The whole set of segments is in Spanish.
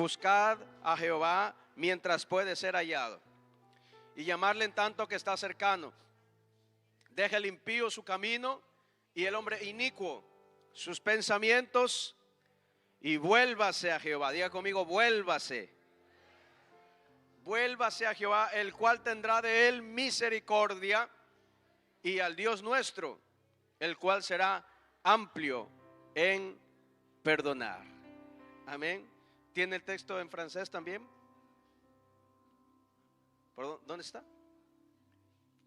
buscad a Jehová mientras puede ser hallado, y llamarle en tanto que está cercano. Deja el impío su camino y el hombre inicuo sus pensamientos, y vuélvase a Jehová. Diga conmigo, vuélvase. Vuélvase a Jehová, el cual tendrá de él misericordia, y al Dios nuestro, el cual será amplio en perdonar. Amén. ¿Tiene el texto en francés también? ¿Dónde está?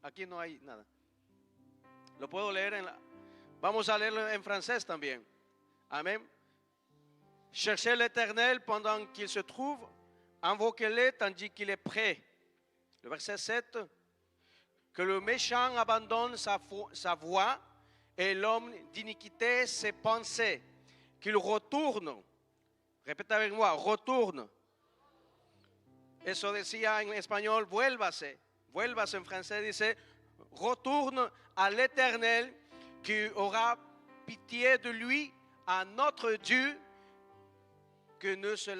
Aquí no hay nada. Lo puedo leer vamos a leerlo en francés también. Amén. Cherchez l'Éternel pendant qu'il se trouve, invoquez-le tandis qu'il est prêt. Le verset 7. Que le méchant abandonne sa voie et l'homme d'iniquité ses pensées. Qu'il retourne. Repita avec moi, retourne. Eso decía en español, vuélvase. Vuélvase en francés dice, retourne à l'Éternel qui aura pitié de lui, à notre Dieu que ne se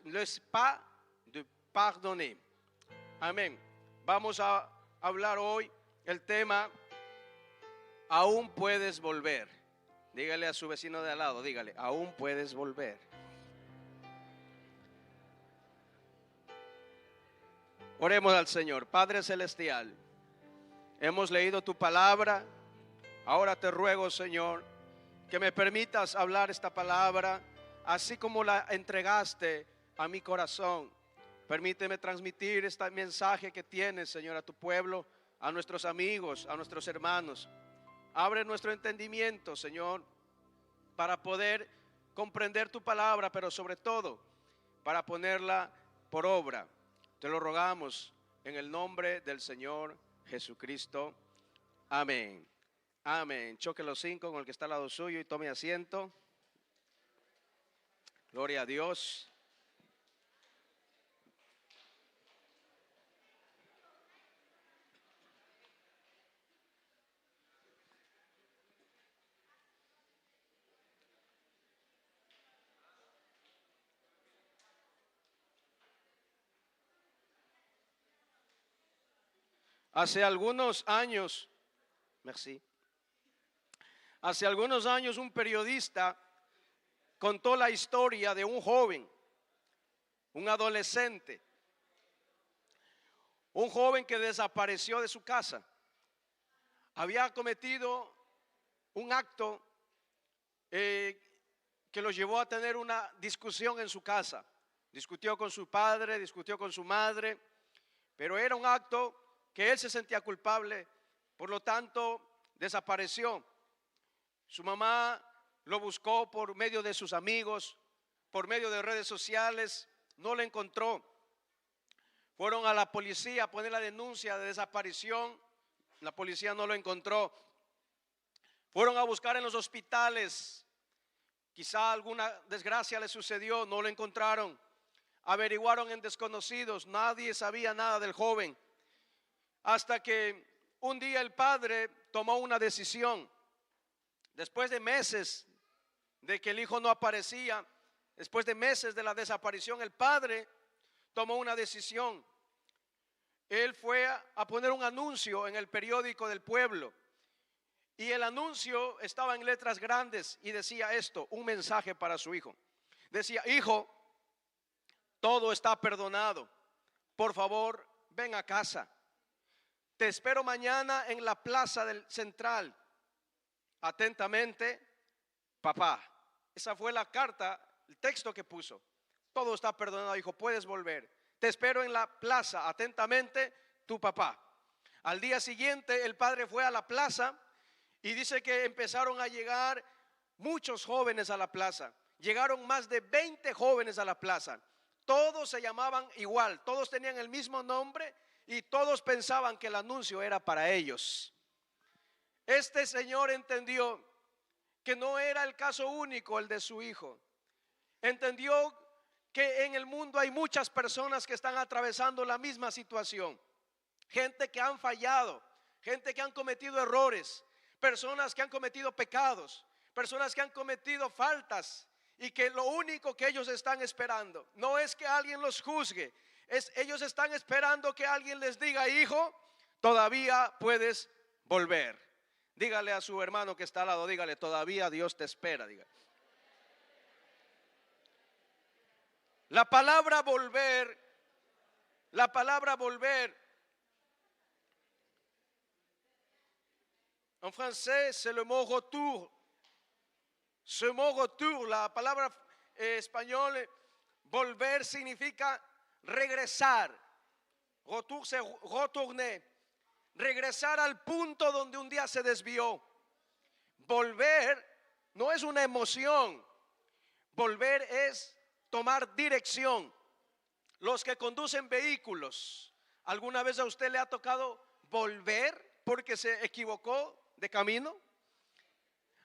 laisse pas de pardonner. Amén. Vamos a hablar hoy el tema, aún puedes volver. Dígale a su vecino de al lado, dígale, aún puedes volver. Oremos al Señor. Padre Celestial, hemos leído tu palabra. Ahora te ruego, Señor, que me permitas hablar esta palabra así como la entregaste a mi corazón. Permíteme transmitir este mensaje que tienes, Señor, a tu pueblo, a nuestros amigos, a nuestros hermanos. Abre nuestro entendimiento, Señor, para poder comprender tu palabra, pero sobre todo para ponerla por obra. Te lo rogamos en el nombre del Señor Jesucristo. Amén. Amén. Choque los 5 con el que está al lado suyo y tome asiento. Gloria a Dios. Hace algunos años, hace algunos años un periodista contó la historia de un joven, un adolescente, un joven que desapareció de su casa. Había cometido un acto que lo llevó a tener una discusión en su casa. Discutió con su padre, discutió con su madre, pero era un acto que él se sentía culpable, por lo tanto desapareció. Su mamá lo buscó por medio de sus amigos, por medio de redes sociales, no lo encontró. Fueron a la policía a poner la denuncia de desaparición, la policía no lo encontró. Fueron a buscar en los hospitales, quizá alguna desgracia le sucedió, no lo encontraron. Averiguaron en desconocidos, nadie sabía nada del joven. Hasta que un día el padre tomó una decisión. Después de meses de que el hijo no aparecía, después de meses de la desaparición, el padre tomó una decisión. Él fue a poner un anuncio en el periódico del pueblo. Y el anuncio estaba en letras grandes y decía esto, un mensaje para su hijo. Decía, hijo, todo está perdonado. Por favor, ven a casa. Te espero mañana en la plaza del Central. Atentamente, papá. Esa fue la carta, el texto que puso. Todo está perdonado, hijo, puedes volver. Te espero en la plaza. Atentamente, tu papá. Al día siguiente, el padre fue a la plaza y dice que empezaron a llegar muchos jóvenes a la plaza. Llegaron más de 20 jóvenes a la plaza. Todos se llamaban igual, todos tenían el mismo nombre y todos pensaban que el anuncio era para ellos. Este señor entendió que no era el caso único el de su hijo. Entendió que en el mundo hay muchas personas que están atravesando la misma situación. Gente que han fallado, gente que han cometido errores, personas que han cometido pecados, personas que han cometido faltas y que lo único que ellos están esperando no es que alguien los juzgue, ellos están esperando que alguien les diga: hijo, todavía puedes volver. Dígale a su hermano que está al lado, dígale: todavía Dios te espera. Dígale. La palabra volver en francés c'est le mot retour. Ce mot retour, la palabra español volver significa regresar. Retour c'est retourner. Regresar al punto donde un día se desvió. Volver no es una emoción. Volver es tomar dirección. Los que conducen vehículos, ¿alguna vez a usted le ha tocado volver porque se equivocó de camino?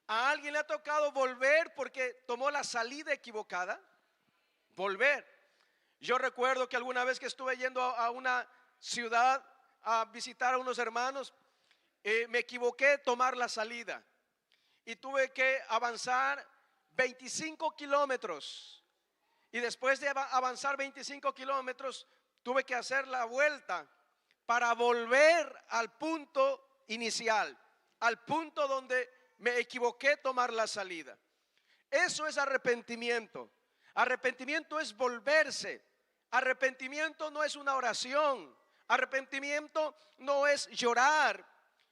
¿A alguien le ha tocado volver porque tomó la salida equivocada? Volver. Yo recuerdo que alguna vez que estuve yendo a una ciudad a visitar a unos hermanos, me equivoqué de tomar la salida y tuve que avanzar 25 kilómetros. Y después de avanzar 25 kilómetros, tuve que hacer la vuelta para volver al punto inicial, al punto donde me equivoqué de tomar la salida. Eso es arrepentimiento. Arrepentimiento es volverse. Arrepentimiento no es una oración. Arrepentimiento no es llorar.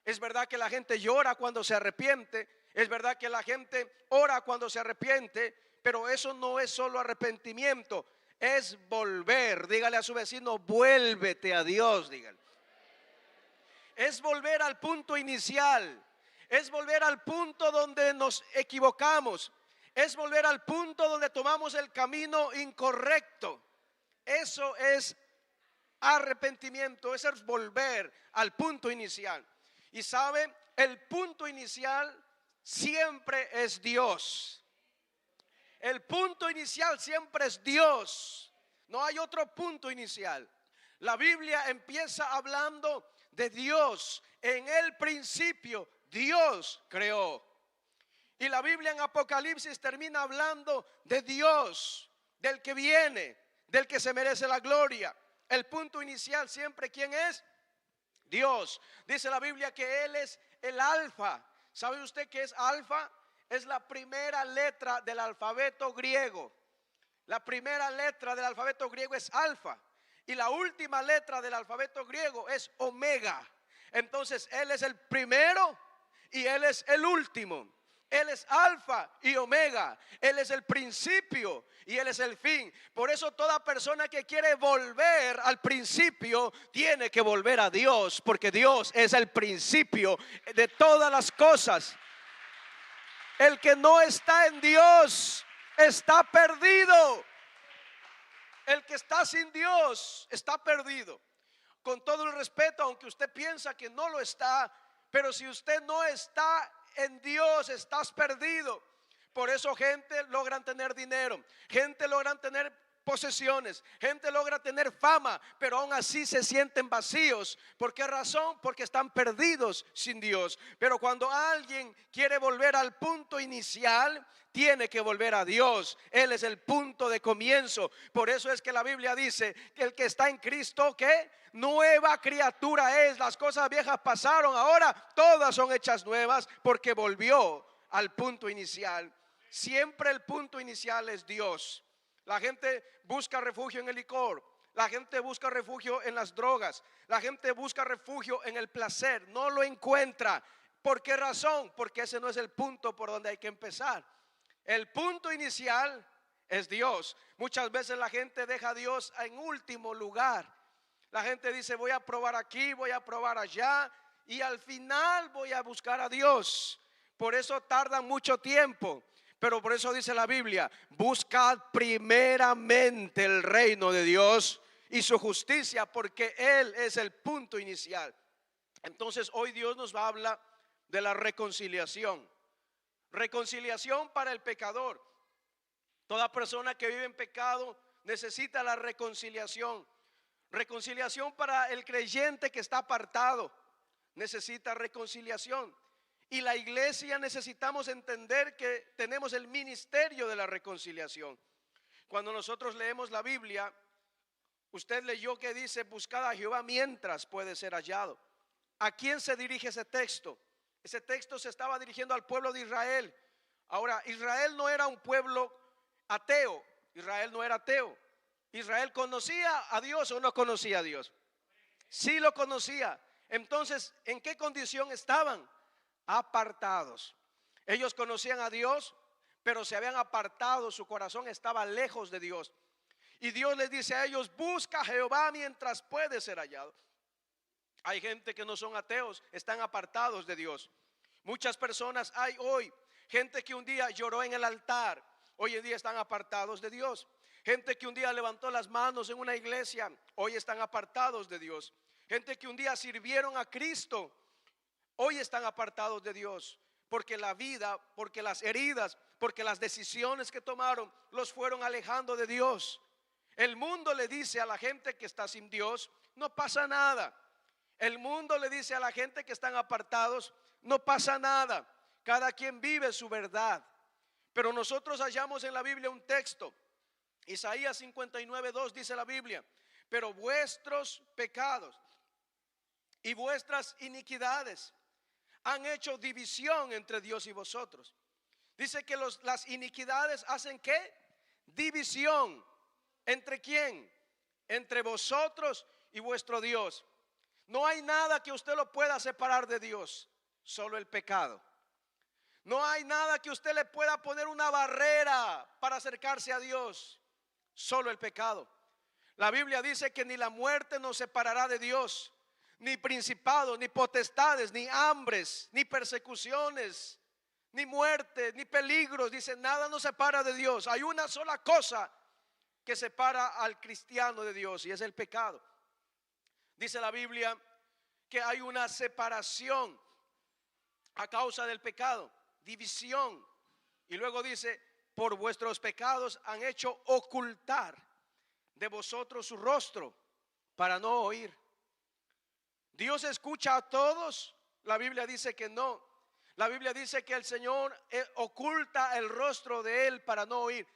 Es verdad que la gente llora cuando se arrepiente. Es verdad que la gente ora cuando se arrepiente. Pero eso no es solo arrepentimiento, es volver. Dígale a su vecino: vuélvete a Dios, dígale. Es volver al punto inicial. Es volver al punto donde nos equivocamos. Es volver al punto donde tomamos el camino incorrecto. Eso es arrepentimiento, eso es volver al punto inicial. Y sabe, el punto inicial siempre es Dios. El punto inicial siempre es Dios. No hay otro punto inicial. La Biblia empieza hablando de Dios. En el principio Dios creó. Y la Biblia en Apocalipsis termina hablando de Dios, del que viene, del que se merece la gloria. El punto inicial siempre, ¿quién es? Dios. Dice la Biblia que Él es el alfa. ¿Sabe usted qué es alfa? Es la primera letra del alfabeto griego. La primera letra del alfabeto griego es alfa. Y la última letra del alfabeto griego es omega. Entonces Él es el primero y Él es el último. Él es alfa y omega. Él es el principio y Él es el fin. Por eso toda persona que quiere volver al principio tiene que volver a Dios, porque Dios es el principio de todas las cosas. El que no está en Dios está perdido. El que está sin Dios está perdido. Con todo el respeto, aunque usted piensa que no lo está, pero si usted no está en Dios, estás perdido. Por eso gente logran tener dinero, gente logran tener posesiones, gente logra tener fama, pero aún así se sienten vacíos. ¿Por qué razón? Porque están perdidos sin Dios. Pero cuando alguien quiere volver al punto inicial, tiene que volver a Dios. Él es el punto de comienzo. Por eso es que la Biblia dice que el que está en Cristo, ¿qué? Nueva criatura es. Las cosas viejas pasaron, ahora todas son hechas nuevas, porque volvió al punto inicial. Siempre el punto inicial es Dios. La gente busca refugio en el licor, la gente busca refugio en las drogas, la gente busca refugio en el placer, no lo encuentra. ¿Por qué razón? Porque ese no es el punto por donde hay que empezar. El punto inicial es Dios. Muchas veces la gente deja a Dios en último lugar. La gente dice: voy a probar aquí, voy a probar allá, y al final voy a buscar a Dios. Por eso tardan mucho tiempo. Pero por eso dice la Biblia: buscad primeramente el reino de Dios y su justicia, porque Él es el punto inicial. Entonces hoy Dios nos va a hablar de la reconciliación. Reconciliación para el pecador. Toda persona que vive en pecado necesita la reconciliación. Reconciliación para el creyente que está apartado. Necesita reconciliación. Y la iglesia necesitamos entender que tenemos el ministerio de la reconciliación. Cuando nosotros leemos la Biblia, usted leyó que dice: buscad a Jehová mientras puede ser hallado. ¿A quién se dirige ese texto? Ese texto se estaba dirigiendo al pueblo de Israel. Ahora, Israel no era un pueblo ateo. Israel no era ateo. Israel conocía a Dios o no conocía a Dios. Sí lo conocía. Entonces, ¿en qué condición estaban? Apartados. Ellos conocían a Dios, pero se habían apartado, su corazón estaba lejos de Dios. Y Dios les dice a ellos: busca a Jehová mientras puede ser hallado. Hay gente que no son ateos, están apartados de Dios. Muchas personas hay hoy, gente que un día lloró en el altar, hoy en día están apartados de Dios. Gente que un día levantó las manos en una iglesia, hoy están apartados de Dios. Gente que un día sirvieron a Cristo, hoy están apartados de Dios. Porque la vida, porque las heridas, porque las decisiones que tomaron los fueron alejando de Dios. El mundo le dice a la gente que está sin Dios: no pasa nada. El mundo le dice a la gente que están apartados: no pasa nada. Cada quien vive su verdad. Pero nosotros hallamos en la Biblia un texto, Isaías 59:2 dice la Biblia: pero vuestros pecados y vuestras iniquidades han hecho división entre Dios y vosotros. Dice que las iniquidades hacen ¿qué? División. ¿Entre quién? Entre vosotros y vuestro Dios. No hay nada que usted lo pueda separar de Dios, solo el pecado. No hay nada que usted le pueda poner una barrera para acercarse a Dios, solo el pecado. La Biblia dice que ni la muerte nos separará de Dios, ni principados, ni potestades, ni hambres, ni persecuciones, ni muerte, ni peligros. Dice: nada nos separa de Dios. Hay una sola cosa que separa al cristiano de Dios, y es el pecado. Dice la Biblia que hay una separación a causa del pecado, división. Y luego dice: por vuestros pecados han hecho ocultar de vosotros su rostro para no oír. ¿Dios escucha a todos? La Biblia dice que no. La Biblia dice que el Señor oculta el rostro de Él para no oír.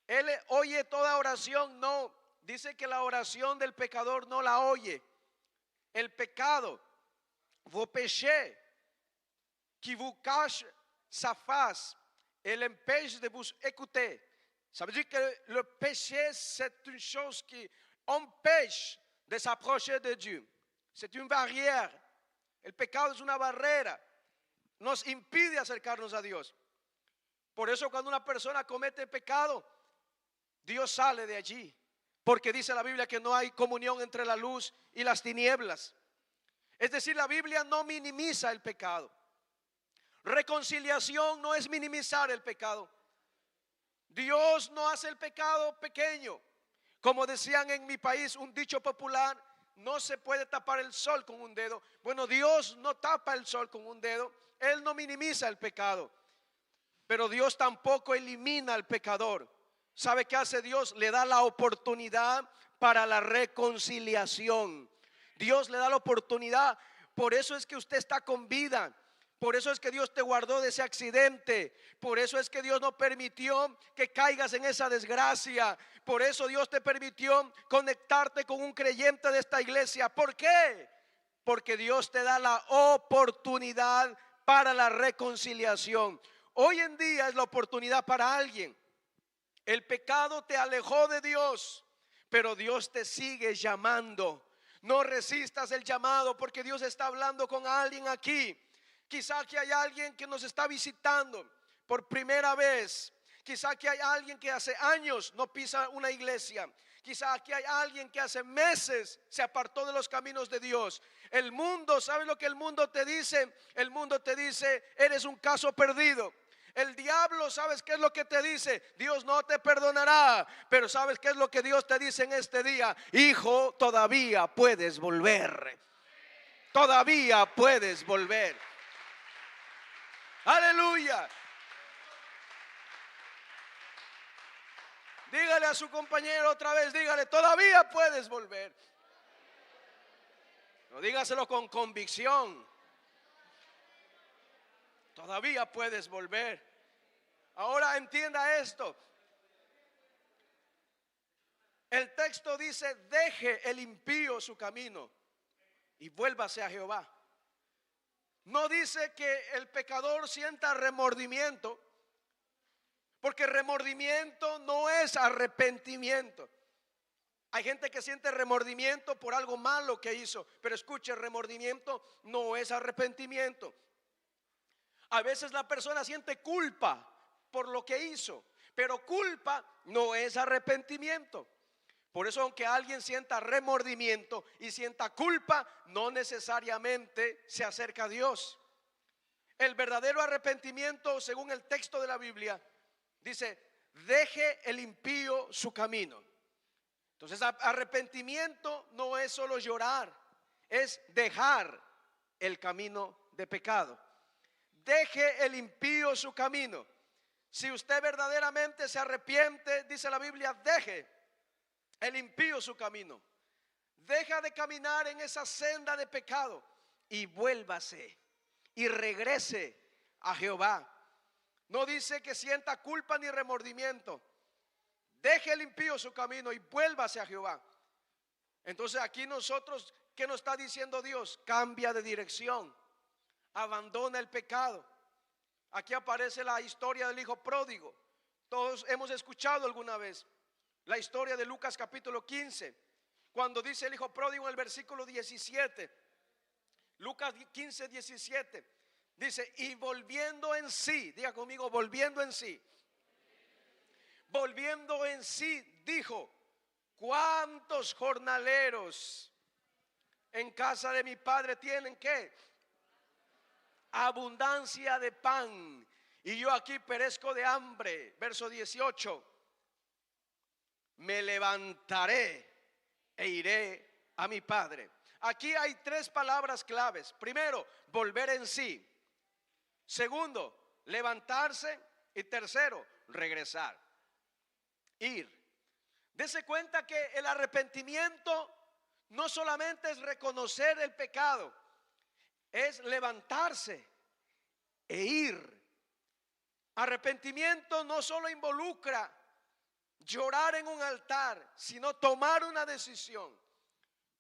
Él oye toda oración, no. Dice que la oración del pecador no la oye. El pecado, vos péchés, qui vous cache sa face, et l'empêche de vous écouter. Ça veut dire que le péché, c'est une chose qui empêche de s'approcher de Dieu. C'est une barrière. El pecado es una barrera. Nos impide acercarnos a Dios. Por eso cuando una persona comete pecado, Dios sale de allí. Porque dice la Biblia que no hay comunión entre la luz y las tinieblas. Es decir, la Biblia no minimiza el pecado. Reconciliación no es minimizar el pecado. Dios no hace el pecado pequeño. Como decían en mi país, un dicho popular: no se puede tapar el sol con un dedo. Bueno, Dios no tapa el sol con un dedo. Él no minimiza el pecado. Pero Dios tampoco elimina al pecador. ¿Sabe qué hace Dios? Le da la oportunidad para la reconciliación. Dios le da la oportunidad. Por eso es que usted está con vida. Por eso es que Dios te guardó de ese accidente. Por eso es que Dios no permitió que caigas en esa desgracia. Por eso Dios te permitió conectarte con un creyente de esta iglesia. ¿Por qué? Porque Dios te da la oportunidad para la reconciliación. Hoy en día es la oportunidad para alguien. El pecado te alejó de Dios, pero Dios te sigue llamando. No resistas el llamado, porque Dios está hablando con alguien aquí. Quizá que hay alguien que nos está visitando por primera vez. Quizá que hay alguien que hace años no pisa una iglesia. Quizá aquí hay alguien que hace meses se apartó de los caminos de Dios. El mundo, ¿sabes lo que el mundo te dice? El mundo te dice: eres un caso perdido. El diablo, ¿sabes qué es lo que te dice? Dios no te perdonará. Pero ¿sabes qué es lo que Dios te dice en este día? Hijo, todavía puedes volver. Todavía puedes volver. Aleluya. Dígale a su compañero otra vez, dígale: todavía puedes volver. No, dígaselo con convicción. Todavía puedes volver. Ahora entienda esto. El texto dice: deje el impío su camino y vuélvase a Jehová. No dice que el pecador sienta remordimiento, porque remordimiento no es arrepentimiento. Hay gente que siente remordimiento por algo malo que hizo, pero escuche, remordimiento no es arrepentimiento. A veces la persona siente culpa por lo que hizo, pero culpa no es arrepentimiento. Por eso, aunque alguien sienta remordimiento y sienta culpa, no necesariamente se acerca a Dios. El verdadero arrepentimiento, según el texto de la Biblia, dice: deje el impío su camino. Entonces, arrepentimiento no es solo llorar, es dejar el camino de pecado. Deje el impío su camino. Si usted verdaderamente se arrepiente, dice la Biblia, deje el impío su camino. Deja de caminar en esa senda de pecado y vuélvase y regrese a Jehová. No dice que sienta culpa ni remordimiento. Deje el impío su camino y vuélvase a Jehová. Entonces aquí nosotros, ¿qué nos está diciendo Dios? Cambia de dirección, abandona el pecado. Aquí aparece la historia del hijo pródigo. Todos hemos escuchado alguna vez la historia de Lucas capítulo 15, cuando dice el hijo pródigo en el versículo 17. Lucas 15, 17 dice: y volviendo en sí, diga conmigo, volviendo en sí. Volviendo en sí, dijo: ¿cuántos jornaleros en casa de mi padre tienen qué? Abundancia de pan, y yo aquí perezco de hambre. Verso 18: me levantaré e iré a mi padre. Aquí hay tres palabras claves. Primero, volver en sí. Segundo, levantarse. Y tercero, regresar, ir. Dese cuenta que el arrepentimiento no solamente es reconocer el pecado, es levantarse e ir. Arrepentimiento no solo involucra llorar en un altar, sino tomar una decisión.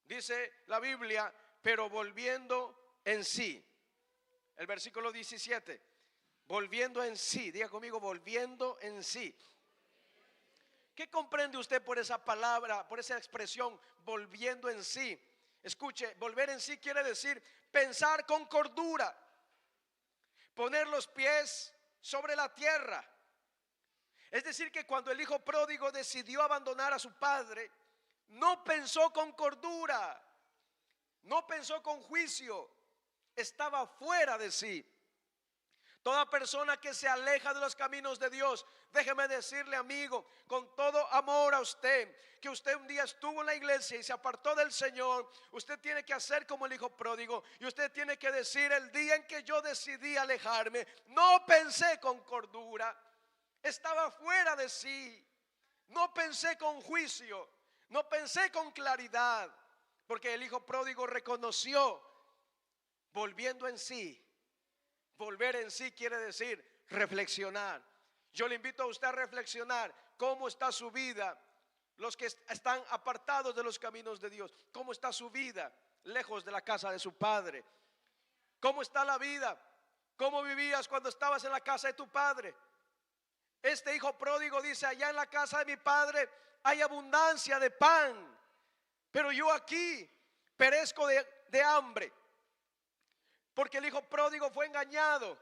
Dice la Biblia: pero volviendo en sí. El versículo 17, volviendo en sí. Diga conmigo, volviendo en sí. ¿Qué comprende usted por esa palabra, por esa expresión, volviendo en sí? Escuche, volver en sí quiere decir pensar con cordura, poner los pies sobre la tierra. Es decir, que cuando el hijo pródigo decidió abandonar a su padre, no pensó con cordura, no pensó con juicio, estaba fuera de sí. Toda persona que se aleja de los caminos de Dios, déjeme decirle, amigo, con todo amor a usted, que usted un día estuvo en la iglesia y se apartó del Señor. Usted tiene que hacer como el hijo pródigo, y usted tiene que decir: el día en que yo decidí alejarme, no pensé con cordura, estaba fuera de sí, no pensé con juicio, no pensé con claridad. Porque el hijo pródigo reconoció, volviendo en sí. Volver en sí quiere decir reflexionar. Yo le invito a usted a reflexionar cómo está su vida. Los que están apartados de los caminos de Dios, ¿cómo está su vida lejos de la casa de su padre? ¿Cómo está la vida? ¿Cómo vivías cuando estabas en la casa de tu padre? Este hijo pródigo dice: allá en la casa de mi padre hay abundancia de pan, pero yo aquí perezco de hambre. Porque el hijo pródigo fue engañado.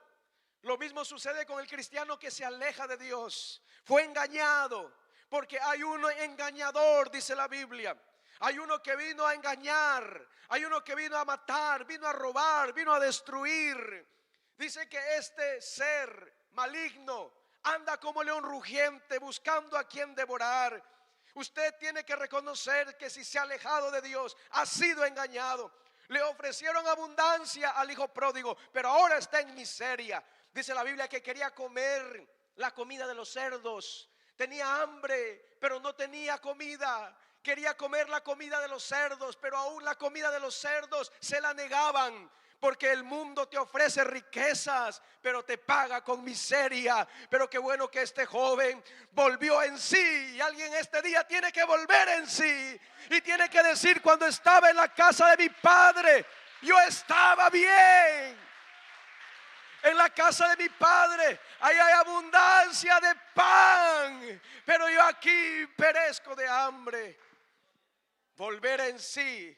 Lo mismo sucede con el cristiano que se aleja de Dios. Fue engañado, porque hay uno engañador, dice la Biblia. Hay uno que vino a engañar, hay uno que vino a matar, vino a robar, vino a destruir. Dice que este ser maligno anda como león rugiente buscando a quien devorar. Usted tiene que reconocer que si se ha alejado de Dios, ha sido engañado. Le ofrecieron abundancia al hijo pródigo, pero ahora está en miseria. Dice la Biblia que quería comer la comida de los cerdos. Tenía hambre, pero no tenía comida. Quería comer la comida de los cerdos, pero aún la comida de los cerdos se la negaban. Porque el mundo te ofrece riquezas, pero te paga con miseria. Pero qué bueno que este joven volvió en sí. Y alguien este día tiene que volver en sí. Y tiene que decir: cuando estaba en la casa de mi padre, yo estaba bien. En la casa de mi padre ahí hay abundancia de pan, pero yo aquí perezco de hambre. Volver en sí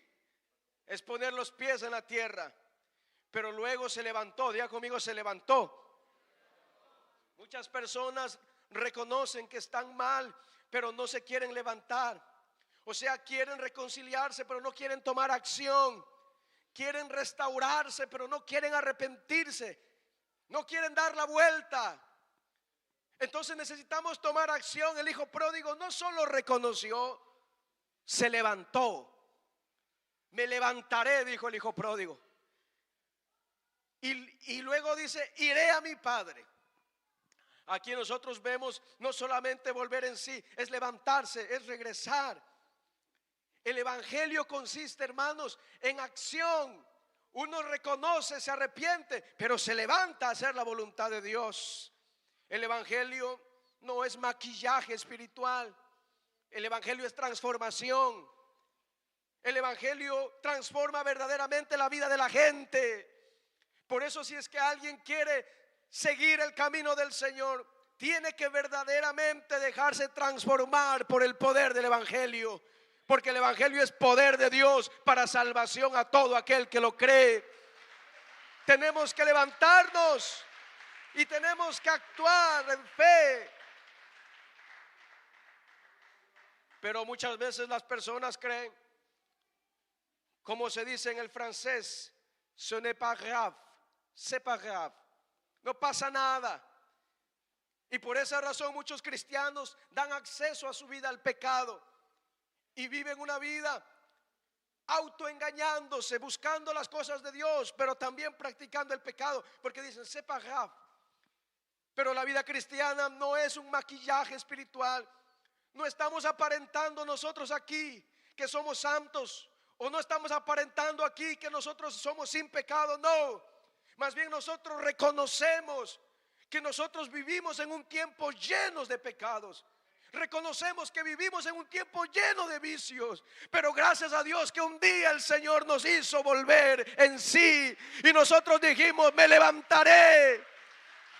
es poner los pies en la tierra. Pero luego se levantó. Diga conmigo: se levantó. Muchas personas reconocen que están mal, pero no se quieren levantar. O sea, quieren reconciliarse, pero no quieren tomar acción. Quieren restaurarse, pero no quieren arrepentirse. No quieren dar la vuelta. Entonces necesitamos tomar acción. El hijo pródigo no solo reconoció, se levantó. Me levantaré, dijo el hijo pródigo. Y luego dice: iré a mi padre. Aquí nosotros vemos no solamente volver en sí, es levantarse, es regresar. El evangelio consiste, hermanos, en acción. Uno reconoce, se arrepiente, pero se levanta a hacer la voluntad de Dios. El evangelio no es maquillaje espiritual. El evangelio es transformación. El evangelio transforma verdaderamente la vida de la gente. Por eso, si es que alguien quiere seguir el camino del Señor, tiene que verdaderamente dejarse transformar por el poder del evangelio. Porque el evangelio es poder de Dios para salvación a todo aquel que lo cree. Tenemos que levantarnos y tenemos que actuar en fe. Pero muchas veces las personas creen, como se dice en el francés, ce n'est pas grave, c'est pas grave. No pasa nada. Y por esa razón muchos cristianos dan acceso a su vida al pecado y viven una vida autoengañándose, buscando las cosas de Dios, pero también practicando el pecado, porque dicen c'est pas grave. Pero la vida cristiana no es un maquillaje espiritual. No estamos aparentando nosotros aquí que somos santos, o no estamos aparentando aquí que nosotros somos sin pecado. No, más bien nosotros reconocemos que nosotros vivimos en un tiempo llenos de pecados. Reconocemos que vivimos en un tiempo lleno de vicios, pero gracias a Dios que un día el Señor nos hizo volver en sí, y nosotros dijimos: me levantaré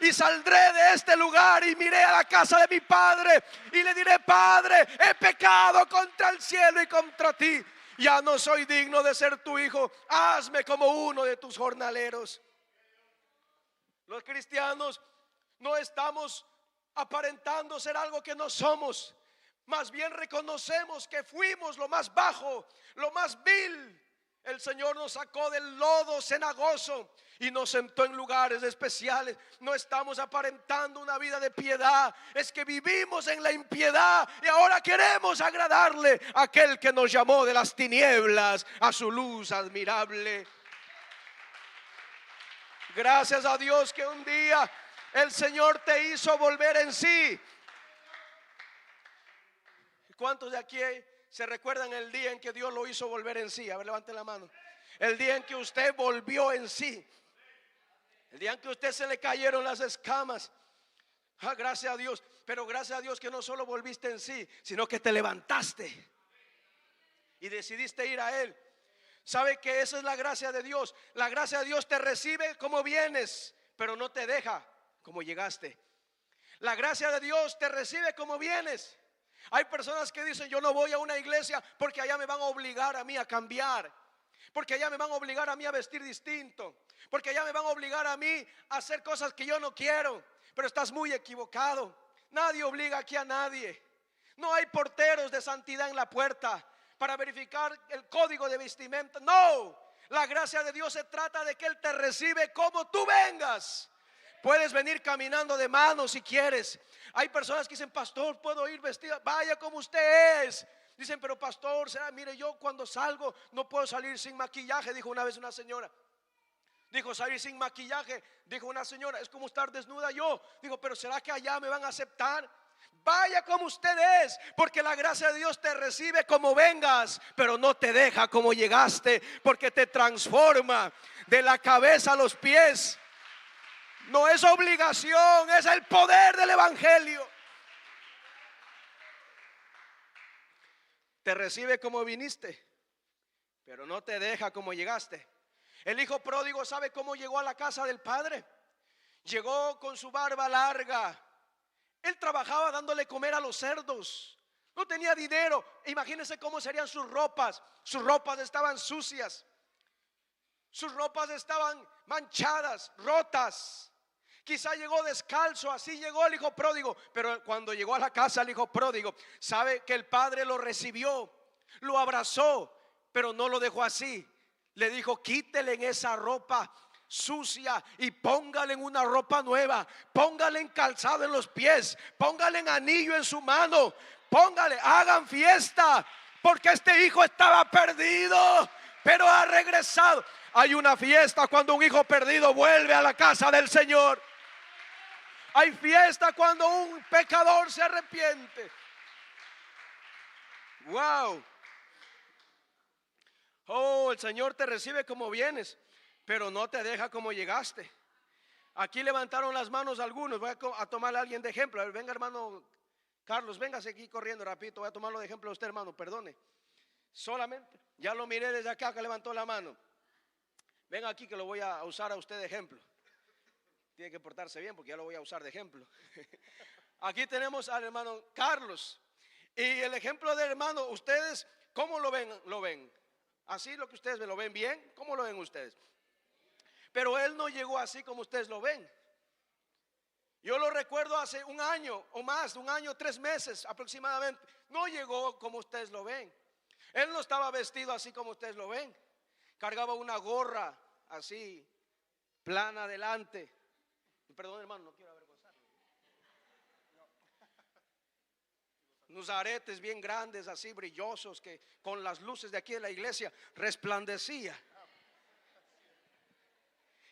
y saldré de este lugar y miré a la casa de mi padre y le diré: Padre, he pecado contra el cielo y contra ti. Ya no soy digno de ser tu hijo. Hazme como uno de tus jornaleros. Los cristianos no estamos aparentando ser algo que no somos. Más bien reconocemos que fuimos lo más bajo, lo más vil. El Señor nos sacó del lodo cenagoso y nos sentó en lugares especiales. No estamos aparentando una vida de piedad, es que vivimos en la impiedad y ahora queremos agradarle a aquel que nos llamó de las tinieblas a su luz admirable. Gracias a Dios que un día el Señor te hizo volver en sí. ¿Cuántos de aquí se recuerdan el día en que Dios lo hizo volver en sí? A ver, levanten la mano. El día en que usted volvió en sí. El día en que a usted se le cayeron las escamas. Gracias a Dios. Pero gracias a Dios que no solo volviste en sí, sino que te levantaste y decidiste ir a Él. ¿Sabe que esa es la gracia de Dios? La gracia de Dios te recibe como vienes, pero no te deja como llegaste. La gracia de Dios te recibe como vienes. Hay personas que dicen: yo no voy a una iglesia porque allá me van a obligar a mí a cambiar, porque allá me van a obligar a mí a vestir distinto, porque allá me van a obligar a mí a hacer cosas que yo no quiero. Pero estás muy equivocado. Nadie obliga aquí a nadie. No hay porteros de santidad en la puerta para verificar el código de vestimenta. No, la gracia de Dios se trata de que Él te recibe como tú vengas. Puedes venir caminando de mano si quieres. Hay personas que dicen: pastor, ¿puedo ir vestida? Vaya como usted es. Dicen: pero pastor, mire, yo cuando salgo no puedo salir sin maquillaje. Dijo una vez una señora. Dijo: salir sin maquillaje, dijo una señora, es como estar desnuda yo. Digo: pero ¿será que allá me van a aceptar? Vaya como usted es, porque la gracia de Dios te recibe como vengas, pero no te deja como llegaste, porque te transforma de la cabeza a los pies. No es obligación, es el poder del evangelio. Te recibe como viniste, pero no te deja como llegaste. El hijo pródigo, ¿sabe cómo llegó a la casa del padre? Llegó con su barba larga. Él trabajaba dándole comer a los cerdos. No tenía dinero. Imagínense cómo serían sus ropas. Sus ropas estaban sucias. Sus ropas estaban manchadas, rotas. Quizá llegó descalzo, así llegó el hijo pródigo. Pero cuando llegó a la casa el hijo pródigo, sabe que el padre lo recibió, lo abrazó, pero no lo dejó así. Le dijo: quítele en esa ropa sucia y póngale en una ropa nueva, póngale en calzado en los pies, póngale en anillo en su mano, póngale, hagan fiesta, porque este hijo estaba perdido, pero ha regresado. Hay una fiesta cuando un hijo perdido vuelve a la casa del Señor. Hay fiesta cuando un pecador se arrepiente. Wow. Oh, el Señor te recibe como vienes, pero no te deja como llegaste. Aquí levantaron las manos algunos. Voy a tomarle a alguien de ejemplo. A ver, venga, hermano Carlos, véngase aquí corriendo rapidito. Voy a tomarlo de ejemplo a usted, hermano, perdone. Solamente, ya lo miré desde acá que levantó la mano. Venga aquí que lo voy a usar a usted de ejemplo. Tiene que portarse bien porque ya lo voy a usar de ejemplo. Aquí tenemos al hermano Carlos. Y el ejemplo del hermano, ustedes, ¿cómo lo ven? ¿Lo ven así lo que ustedes lo ven bien? ¿Cómo lo ven ustedes? Pero él no llegó así como ustedes lo ven. Yo lo recuerdo hace un año o más, un año, 3 meses aproximadamente. No llegó como ustedes lo ven. Él no estaba vestido así como ustedes lo ven. Cargaba una gorra así, plana adelante. Perdón, hermano, no quiero avergonzarme. Unos aretes bien grandes, así brillosos, que con las luces de aquí de la iglesia resplandecía.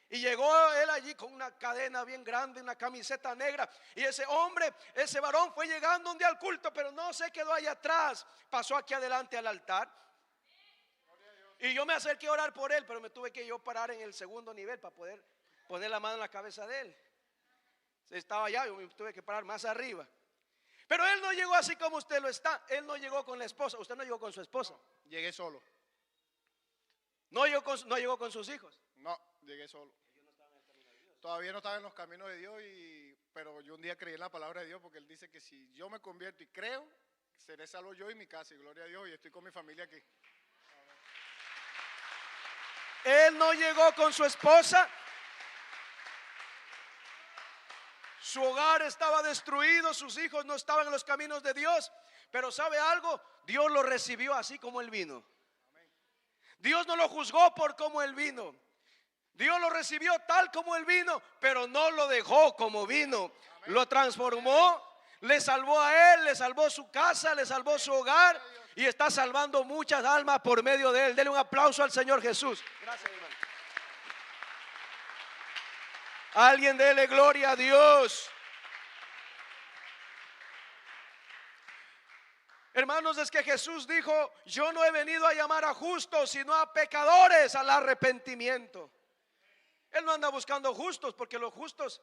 Y llegó él allí con una cadena bien grande, una camiseta negra. Y ese hombre, ese varón fue llegando un día al culto, pero no se quedó allá atrás. Pasó aquí adelante al altar. Y yo me acerqué a orar por él, pero me tuve que yo parar en el segundo nivel para poder poner la mano en la cabeza de él. Estaba allá, yo me tuve que parar más arriba. Pero él no llegó así como usted lo está. Él no llegó con la esposa. Usted no llegó con su esposa. No, llegué solo. No llegó con sus hijos. No, llegué solo. Todavía no estaba en los caminos de Dios, pero yo un día creí en la palabra de Dios, porque Él dice que si yo me convierto y creo, seré salvo yo y mi casa, y gloria a Dios, y estoy con mi familia aquí. Él no llegó con su esposa. Su hogar estaba destruido, sus hijos no estaban en los caminos de Dios. Pero ¿sabe algo? Dios lo recibió así como él vino. Dios no lo juzgó por cómo él vino. Dios lo recibió tal como él vino, pero no lo dejó como vino. Lo transformó, le salvó a él, le salvó su casa, le salvó su hogar y está salvando muchas almas por medio de él. Dele un aplauso al Señor Jesús. Gracias, hermano. Alguien dele gloria a Dios. Hermanos, es que Jesús dijo: yo no he venido a llamar a justos, sino a pecadores al arrepentimiento. Él no anda buscando justos, porque los justos,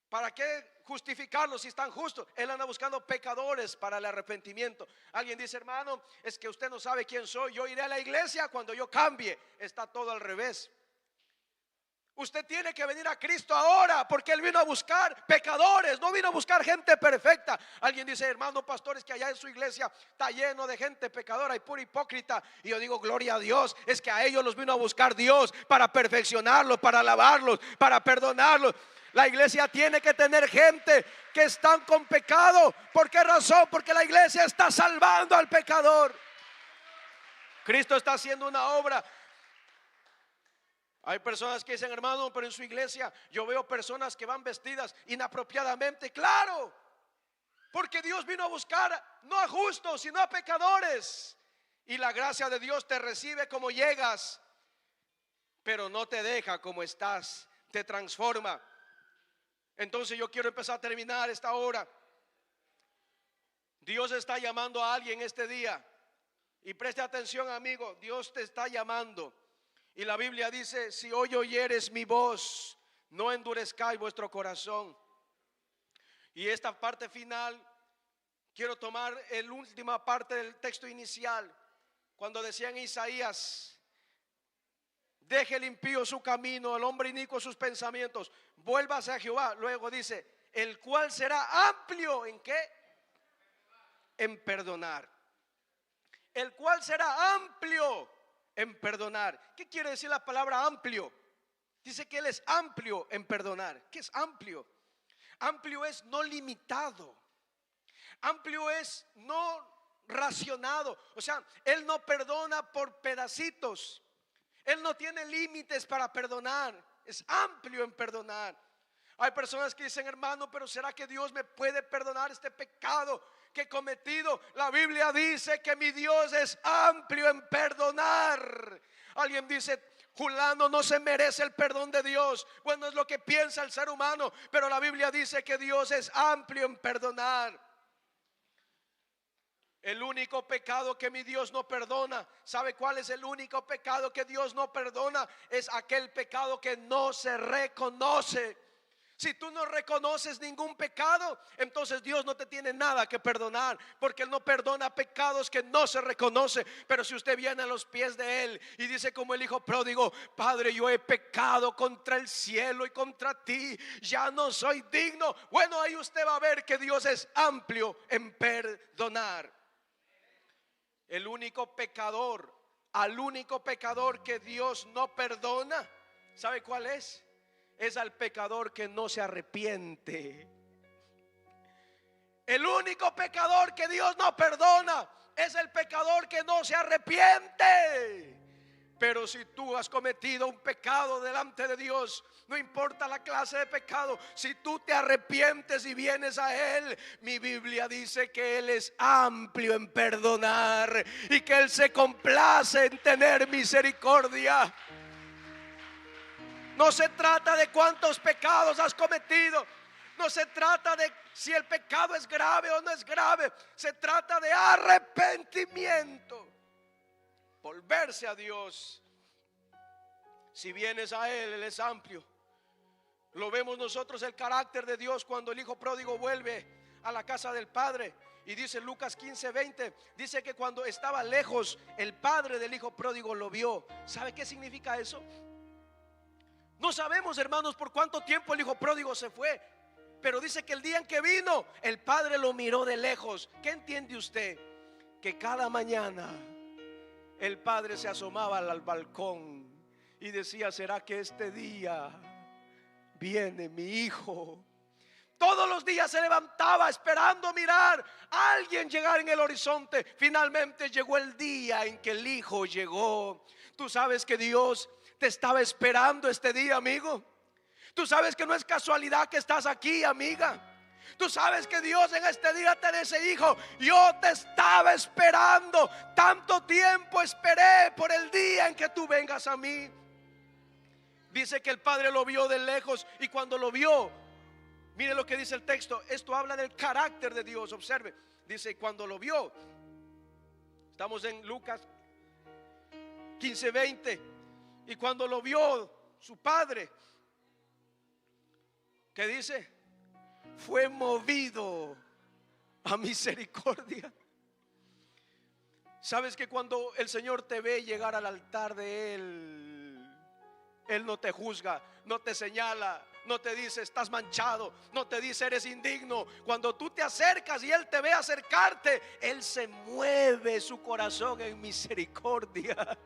¿para qué justificarlos si están justos? Él anda buscando pecadores para el arrepentimiento. Alguien dice: hermano, es que usted no sabe quién soy. Yo iré a la iglesia cuando yo cambie. Está todo al revés. Usted tiene que venir a Cristo ahora, porque Él vino a buscar pecadores, no vino a buscar gente perfecta. Alguien dice: hermano pastor, es que allá en su iglesia está lleno de gente pecadora y pura hipócrita. Y yo digo: gloria a Dios, es que a ellos los vino a buscar Dios para perfeccionarlos, para alabarlos, para perdonarlos. La iglesia tiene que tener gente que están con pecado. ¿Por qué razón? Porque la iglesia está salvando al pecador. Cristo está haciendo una obra. Hay personas que dicen: hermano, pero en su iglesia yo veo personas que van vestidas inapropiadamente. Claro, porque Dios vino a buscar no a justos, sino a pecadores. Y la gracia de Dios te recibe como llegas, pero no te deja como estás, te transforma. Entonces yo quiero empezar a terminar esta hora. Dios está llamando a alguien este día. Y preste atención, amigo, Dios te está llamando. Y la Biblia dice: si hoy oyeres mi voz, no endurezcáis vuestro corazón. Y esta parte final, quiero tomar la última parte del texto inicial, cuando decía en Isaías: deje el impío su camino, el hombre inicuo sus pensamientos, vuélvase a Jehová. Luego dice: el cual será amplio ¿en qué? En perdonar. El cual será amplio en perdonar. ¿Qué quiere decir la palabra amplio? Dice que Él es amplio en perdonar. ¿Qué es amplio? Amplio es no limitado. Amplio es no racionado. O sea, Él no perdona por pedacitos. Él no tiene límites para perdonar. Es amplio en perdonar. Hay personas que dicen: hermano, pero ¿será que Dios me puede perdonar este pecado que he cometido? La Biblia dice que mi Dios es amplio en perdonar. Alguien dice: fulano no se merece el perdón de Dios. Bueno, es lo que piensa el ser humano, pero la Biblia dice que Dios es amplio en perdonar. El único pecado que mi Dios no perdona, ¿sabe cuál es el único pecado que Dios no perdona? Es aquel pecado que no se reconoce. Si tú no reconoces ningún pecado, entonces Dios no te tiene nada que perdonar, porque Él no perdona pecados que no se reconoce. Pero si usted viene a los pies de Él y dice como el hijo pródigo: Padre, yo he pecado contra el cielo y contra ti, ya no soy digno. Bueno, ahí usted va a ver que Dios es amplio en perdonar. El único pecador, al único pecador que Dios no perdona, ¿sabe cuál es? Es al pecador que no se arrepiente. El único pecador que Dios no perdona es el pecador que no se arrepiente. Pero si tú has cometido un pecado delante de Dios, no importa la clase de pecado, si tú te arrepientes y vienes a Él, mi Biblia dice que Él es amplio en perdonar y que Él se complace en tener misericordia. No se trata de cuántos pecados has cometido. No se trata de si el pecado es grave o no es grave. Se trata de arrepentimiento. Volverse a Dios. Si vienes a Él, Él es amplio. Lo vemos nosotros el carácter de Dios cuando el hijo pródigo vuelve a la casa del padre. Y dice Lucas 15:20, dice que cuando estaba lejos, el padre del hijo pródigo lo vio. ¿Sabe qué significa eso? No sabemos, hermanos, por cuánto tiempo el hijo pródigo se fue, pero dice que el día en que vino, el padre lo miró de lejos. ¿Qué entiende usted? Que cada mañana el padre se asomaba al balcón y decía: ¿será que este día viene mi hijo? Todos los días se levantaba esperando mirar a alguien llegar en el horizonte. Finalmente llegó el día en que el hijo llegó. Tú sabes que Dios te estaba esperando este día, amigo. Tú sabes que no es casualidad que estás aquí, amiga. Tú sabes que Dios en este día te dice: hijo, yo te estaba esperando. Tanto tiempo esperé por el día en que tú vengas a mí. Dice que el padre lo vio de lejos, y cuando lo vio, mire lo que dice el texto. Esto habla del carácter de Dios. Observe, dice: cuando lo vio. Estamos en Lucas 15:20. Y cuando lo vio su padre, ¿qué dice? Fue movido a misericordia. Sabes que cuando el Señor te ve llegar al altar de Él no te juzga, no te señala, no te dice: estás manchado, no te dice: eres indigno. Cuando tú te acercas y Él te ve acercarte, Él se mueve su corazón en misericordia.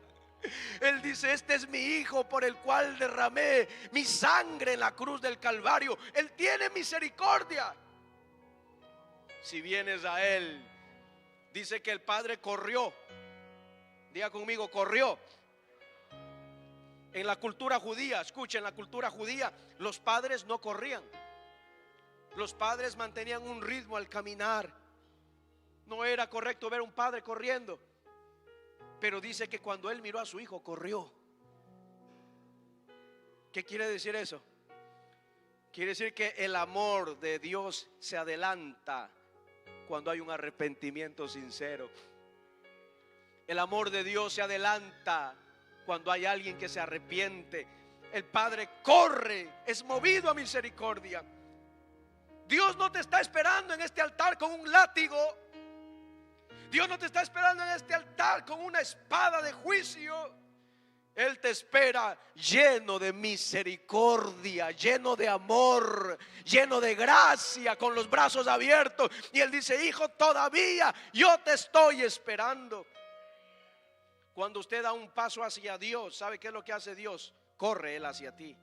Él dice: este es mi hijo por el cual derramé mi sangre en la cruz del Calvario. Él tiene misericordia. Si vienes a Él, dice que el padre corrió. Diga conmigo: corrió. En la cultura judía, escuchen, en la cultura judía los padres no corrían. Los padres mantenían un ritmo al caminar. No era correcto ver un padre corriendo. Pero dice que cuando él miró a su hijo, corrió. ¿Qué quiere decir eso? Quiere decir que el amor de Dios se adelanta cuando hay un arrepentimiento sincero. El amor de Dios se adelanta cuando hay alguien que se arrepiente. El Padre corre, es movido a misericordia. Dios no te está esperando en este altar con un látigo. Dios no te está esperando en este altar con una espada de juicio. Él te espera lleno de misericordia, lleno de amor, lleno de gracia, con los brazos abiertos. Y Él dice: hijo, todavía yo te estoy esperando. Cuando usted da un paso hacia Dios, ¿sabe qué es lo que hace Dios? Corre Él hacia ti.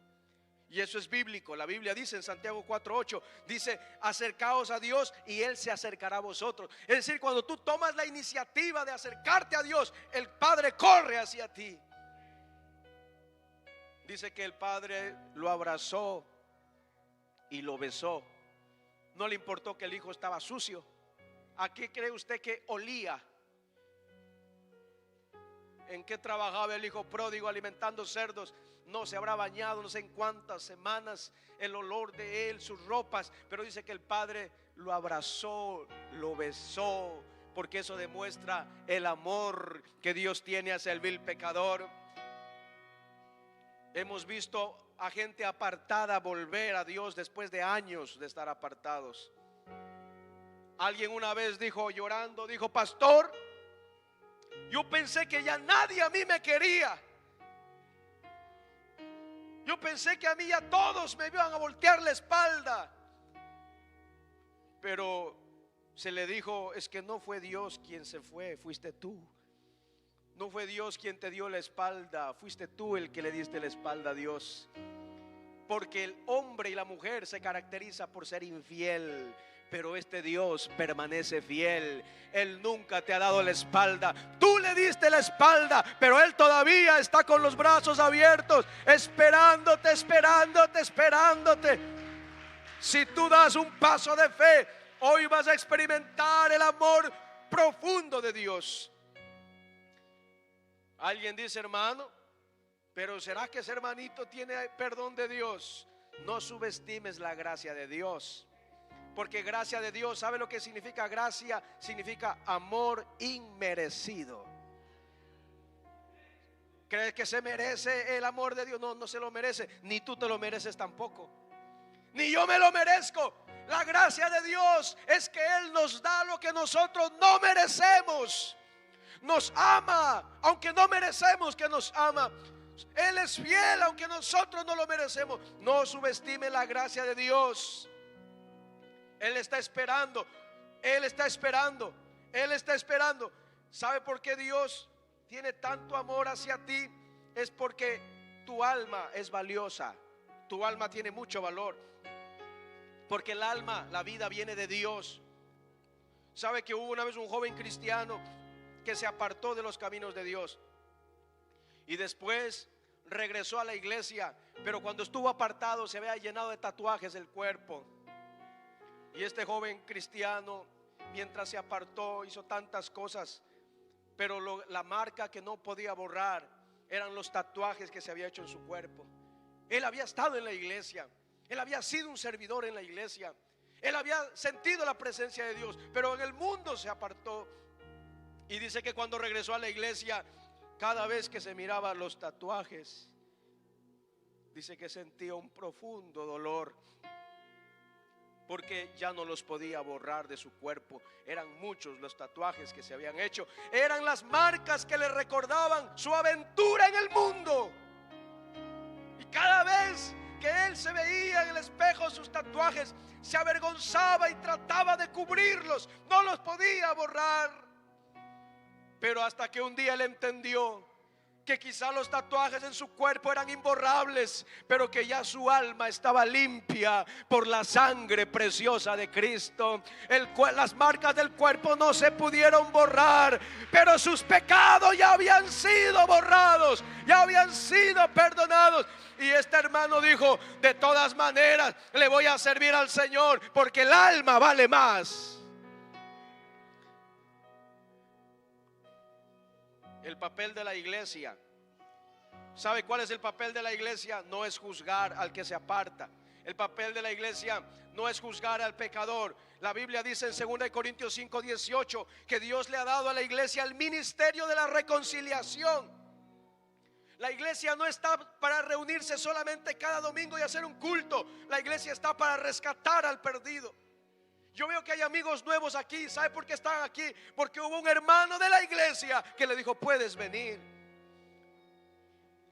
Y eso es bíblico. La Biblia dice en Santiago 4:8, dice: acercaos a Dios y Él se acercará a vosotros. Es decir, cuando tú tomas la iniciativa de acercarte a Dios, el Padre corre hacia ti. Dice que el Padre lo abrazó y lo besó. No le importó que el hijo estaba sucio. ¿A qué cree usted que olía? ¿En qué trabajaba el hijo pródigo? Alimentando cerdos. No se habrá bañado no sé en cuántas semanas, el olor de él, sus ropas. Pero dice que el Padre lo abrazó, lo besó, porque eso demuestra el amor que Dios tiene hacia el vil pecador. Hemos visto a gente apartada volver a Dios después de años de estar apartados. Alguien una vez dijo, llorando, dijo: pastor, yo pensé que ya nadie a mí me quería. Yo pensé que a mí ya todos me iban a voltear la espalda. Pero se le dijo: es que no fue Dios quien se fue, fuiste tú. No fue Dios quien te dio la espalda, fuiste tú el que le diste la espalda a Dios. Porque el hombre y la mujer se caracteriza por ser infiel, pero este Dios permanece fiel. Él nunca te ha dado la espalda. Tú le diste la espalda, pero Él todavía está con los brazos abiertos, esperándote, esperándote, esperándote. Si tú das un paso de fe, hoy vas a experimentar el amor profundo de Dios. Alguien dice: hermano, pero ¿será que ese hermanito tiene perdón de Dios? No subestimes la gracia de Dios. Porque gracia de Dios, ¿sabe lo que significa gracia? Significa amor inmerecido. ¿Crees que se merece el amor de Dios? No, no se lo merece. Ni tú te lo mereces tampoco. Ni yo me lo merezco. La gracia de Dios es que Él nos da lo que nosotros no merecemos. Nos ama, aunque no merecemos que nos ama. Él es fiel, aunque nosotros no lo merecemos. No subestime la gracia de Dios. Él está esperando. Él está esperando. Él está esperando. ¿Sabe por qué Dios tiene tanto amor hacia ti? Es porque tu alma es valiosa. Tu alma tiene mucho valor. Porque el alma, la vida viene de Dios. ¿Sabe que hubo una vez un joven cristiano que se apartó de los caminos de Dios y después regresó a la iglesia, pero cuando estuvo apartado se había llenado de tatuajes el cuerpo? Y este joven cristiano, mientras se apartó, hizo tantas cosas, pero la marca que no podía borrar eran los tatuajes que se había hecho en su cuerpo. Él había estado en la iglesia, él había sido un servidor en la iglesia, él había sentido la presencia de Dios, pero en el mundo se apartó. Y dice que cuando regresó a la iglesia, cada vez que se miraba los tatuajes, dice que sentía un profundo dolor, porque ya no los podía borrar de su cuerpo. Eran muchos los tatuajes que se habían hecho. Eran las marcas que le recordaban su aventura en el mundo. Y cada vez que él se veía en el espejo sus tatuajes, se avergonzaba y trataba de cubrirlos. No los podía borrar. Pero hasta que un día él entendió que quizá los tatuajes en su cuerpo eran imborrables, pero que ya su alma estaba limpia por la sangre preciosa de Cristo. Las marcas del cuerpo no se pudieron borrar, pero sus pecados ya habían sido borrados, ya habían sido perdonados. Y este hermano dijo: de todas maneras le voy a servir al Señor, porque el alma vale más. El papel de la iglesia, ¿sabe cuál es el papel de la iglesia? No es juzgar al que se aparta. El papel de la iglesia no es juzgar al pecador. La Biblia dice en 2 Corintios 5:18 que Dios le ha dado a la iglesia el ministerio de la reconciliación. La iglesia no está para reunirse solamente cada domingo y hacer un culto. La iglesia está para rescatar al perdido. Yo veo que hay amigos nuevos aquí. ¿Sabe por qué están aquí? Porque hubo un hermano de la iglesia que le dijo: puedes venir.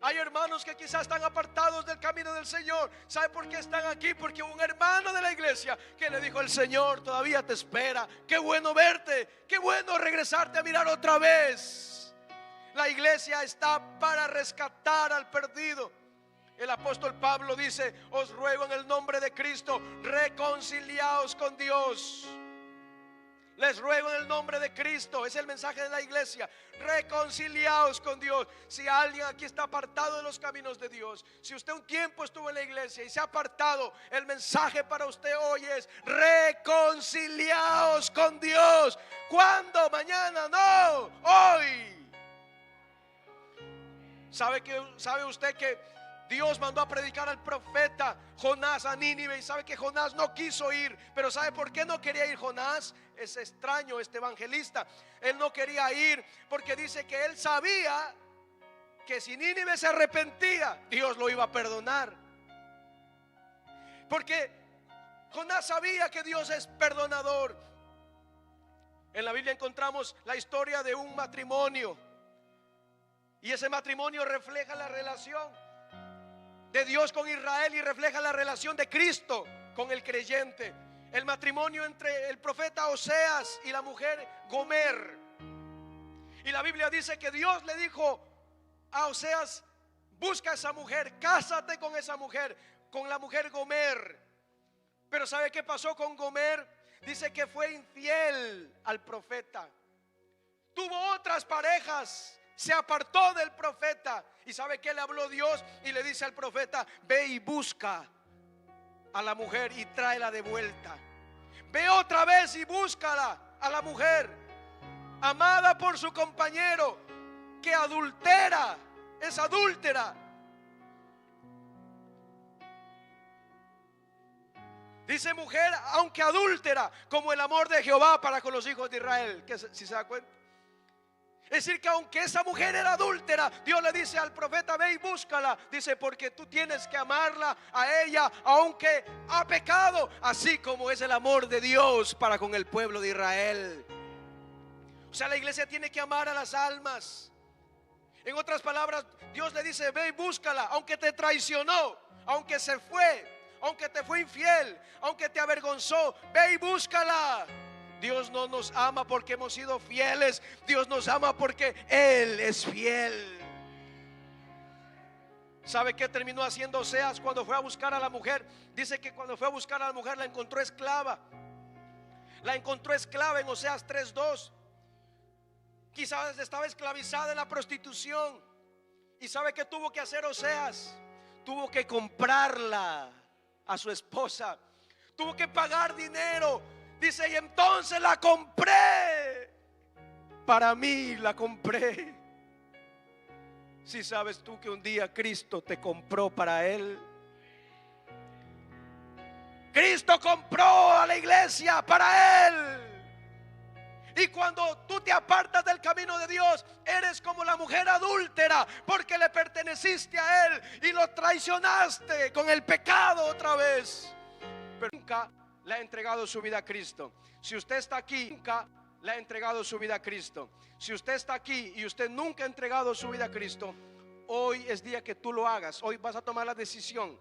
Hay hermanos que quizás están apartados del camino del Señor. ¿Sabe por qué están aquí? Porque hubo un hermano de la iglesia que le dijo: el Señor todavía te espera. Qué bueno verte, qué bueno regresarte a mirar otra vez. La iglesia está para rescatar al perdido. El apóstol Pablo dice: os ruego en el nombre de Cristo, reconciliaos con Dios. Les ruego en el nombre de Cristo. Es el mensaje de la iglesia. Reconciliaos con Dios. Si alguien aquí está apartado de los caminos de Dios, si usted un tiempo estuvo en la iglesia y se ha apartado, el mensaje para usted hoy es: reconciliaos con Dios. ¿Cuándo? Mañana, no, hoy. ¿Sabe usted que Dios mandó a predicar al profeta Jonás a Nínive? Y sabe que Jonás no quiso ir. Pero ¿sabe por qué no quería ir Jonás? Es extraño este evangelista. Él no quería ir porque dice que él sabía que si Nínive se arrepentía, Dios lo iba a perdonar. Porque Jonás sabía que Dios es perdonador. En la Biblia encontramos la historia de un matrimonio. Y ese matrimonio refleja la relación de Dios con Israel y refleja la relación de Cristo con el creyente. El matrimonio entre el profeta Oseas y la mujer Gomer. Y la Biblia dice que Dios le dijo a Oseas: busca a esa mujer, cásate con esa mujer, con la mujer Gomer. Pero ¿sabe qué pasó con Gomer? Dice que fue infiel al profeta. Tuvo otras parejas. Se apartó del profeta. ¿Y sabe qué le habló Dios? Y le dice al profeta: ve y busca a la mujer y tráela de vuelta. Ve otra vez y búscala a la mujer, amada por su compañero, que adultera, es adúltera. Dice mujer, aunque adúltera, como el amor de Jehová para con los hijos de Israel. Que si se da cuenta, es decir, que aunque esa mujer era adúltera, Dios le dice al profeta: ve y búscala. Dice: porque tú tienes que amarla a ella, aunque ha pecado, así como es el amor de Dios para con el pueblo de Israel. O sea, la iglesia tiene que amar a las almas. En otras palabras, Dios le dice: ve y búscala, aunque te traicionó, aunque se fue, aunque te fue infiel, aunque te avergonzó, ve y búscala. Dios no nos ama porque hemos sido fieles. Dios nos ama porque Él es fiel. ¿Sabe qué terminó haciendo Oseas cuando fue a buscar a la mujer? Dice que cuando fue a buscar a la mujer la encontró esclava. La encontró esclava en Oseas 3:2. Quizás estaba esclavizada en la prostitución. ¿Y sabe qué tuvo que hacer Oseas? Tuvo que comprarla a su esposa. Tuvo que pagar dinero. Dice: y entonces la compré. Para mí la compré. Si sabes tú que un día Cristo te compró para Él. Cristo compró a la iglesia para Él. Y cuando tú te apartas del camino de Dios, eres como la mujer adúltera, porque le perteneciste a Él y lo traicionaste con el pecado otra vez. Pero nunca le ha entregado su vida a Cristo. Si usted está aquí, nunca le ha entregado su vida a Cristo. Si usted está aquí y usted nunca ha entregado su vida a Cristo, hoy es día que tú lo hagas. Hoy vas a tomar la decisión,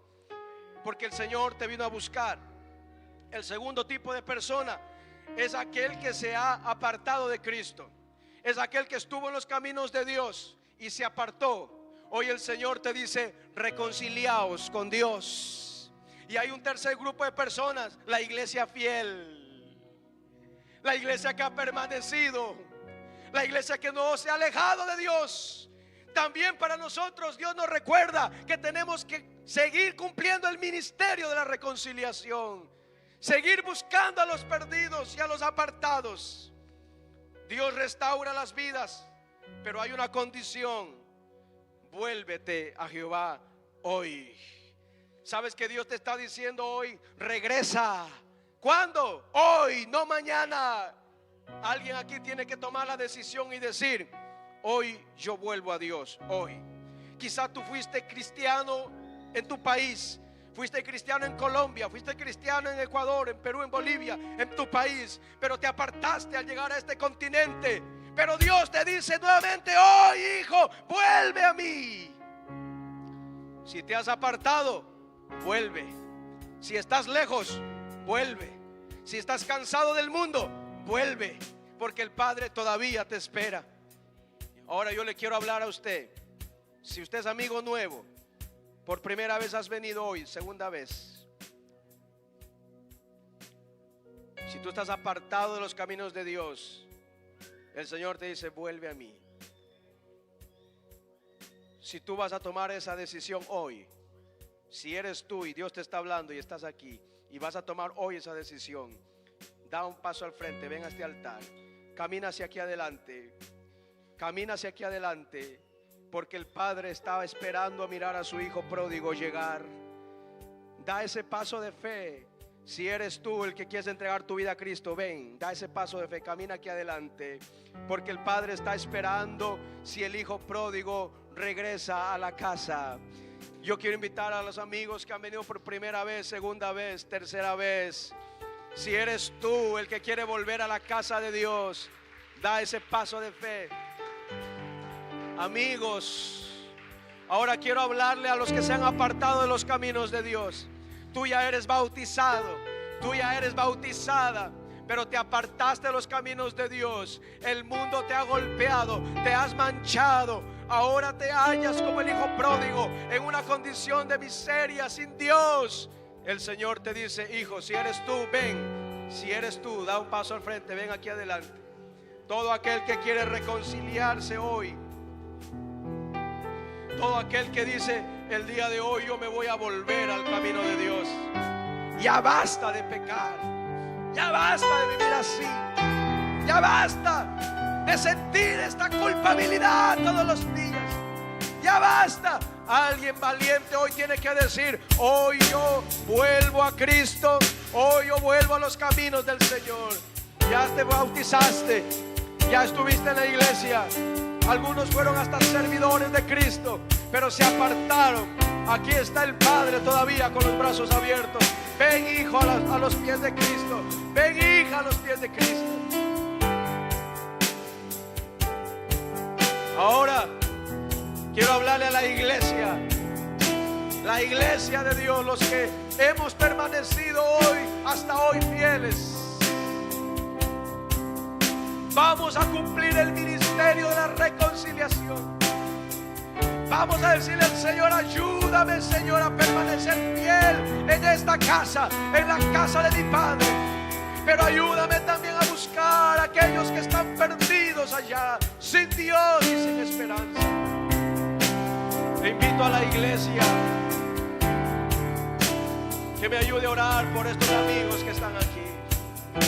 porque el Señor te vino a buscar. El segundo tipo de persona es aquel que se ha apartado de Cristo. Es aquel que estuvo en los caminos de Dios y se apartó. Hoy el Señor te dice: reconciliaos con Dios. Y hay un tercer grupo de personas: la iglesia fiel, la iglesia que ha permanecido, la iglesia que no se ha alejado de Dios. También para nosotros Dios nos recuerda que tenemos que seguir cumpliendo el ministerio de la reconciliación, seguir buscando a los perdidos y a los apartados. Dios restaura las vidas, pero hay una condición: vuélvete a Jehová hoy. ¿Sabes que Dios te está diciendo hoy? Regresa. ¿Cuándo? Hoy, no mañana. Alguien aquí tiene que tomar la decisión y decir: hoy yo vuelvo a Dios, hoy. Quizá tú fuiste cristiano en tu país, fuiste cristiano en Colombia, fuiste cristiano en Ecuador, en Perú, en Bolivia, en tu país, pero te apartaste al llegar a este continente. Pero Dios te dice nuevamente: hoy, hijo, vuelve a mí. Si te has apartado, vuelve. Si estás lejos, vuelve. Si estás cansado del mundo, vuelve, porque el Padre todavía te espera. Ahora yo le quiero hablar a usted. Si usted es amigo nuevo, por primera vez has venido hoy, segunda vez. Si tú estás apartado de los caminos de Dios, el Señor te dice: vuelve a mí. Si tú vas a tomar esa decisión hoy, si eres tú y Dios te está hablando y estás aquí y vas a tomar hoy esa decisión, da un paso al frente, ven a este altar, camina hacia aquí adelante, camina hacia aquí adelante, porque el Padre estaba esperando a mirar a su hijo pródigo llegar. Da ese paso de fe. Si eres tú el que quieres entregar tu vida a Cristo, ven, da ese paso de fe, camina aquí adelante, porque el Padre está esperando si el hijo pródigo regresa a la casa. Yo quiero invitar a los amigos que han venido por primera vez, segunda vez, tercera vez. Si eres tú el que quiere volver a la casa de Dios, da ese paso de fe. Amigos, ahora quiero hablarle a los que se han apartado de los caminos de Dios. Tú ya eres bautizado, tú ya eres bautizada, pero te apartaste de los caminos de Dios. El mundo te ha golpeado, te has manchado. Ahora te hallas como el hijo pródigo, en una condición de miseria, sin Dios. El Señor te dice: hijo, si eres tú, ven. Si eres tú, da un paso al frente, ven aquí adelante. Todo aquel que quiere reconciliarse hoy, todo aquel que dice: el día de hoy yo me voy a volver al camino de Dios. Ya basta de pecar, ya basta de vivir así, ya basta de sentir esta culpabilidad todos los días, ya basta. Alguien valiente hoy tiene que decir: hoy yo vuelvo a Cristo, hoy yo vuelvo a los caminos del Señor. Ya te bautizaste, ya estuviste en la iglesia, algunos fueron hasta servidores de Cristo, pero se apartaron. Aquí está el Padre todavía con los brazos abiertos. Ven, hijo, a los pies de Cristo. Ven, hija, a los pies de Cristo. Ahora quiero hablarle a la iglesia de Dios, los que hemos permanecido hoy, hasta hoy fieles. Vamos a cumplir el ministerio de la reconciliación. Vamos a decirle al Señor: ayúdame, Señor, a permanecer fiel en esta casa, en la casa de mi Padre. Pero ayúdame también a buscar a aquellos que están perdidos allá, sin Dios y sin esperanza. Te invito a la iglesia que me ayude a orar por estos amigos que están aquí.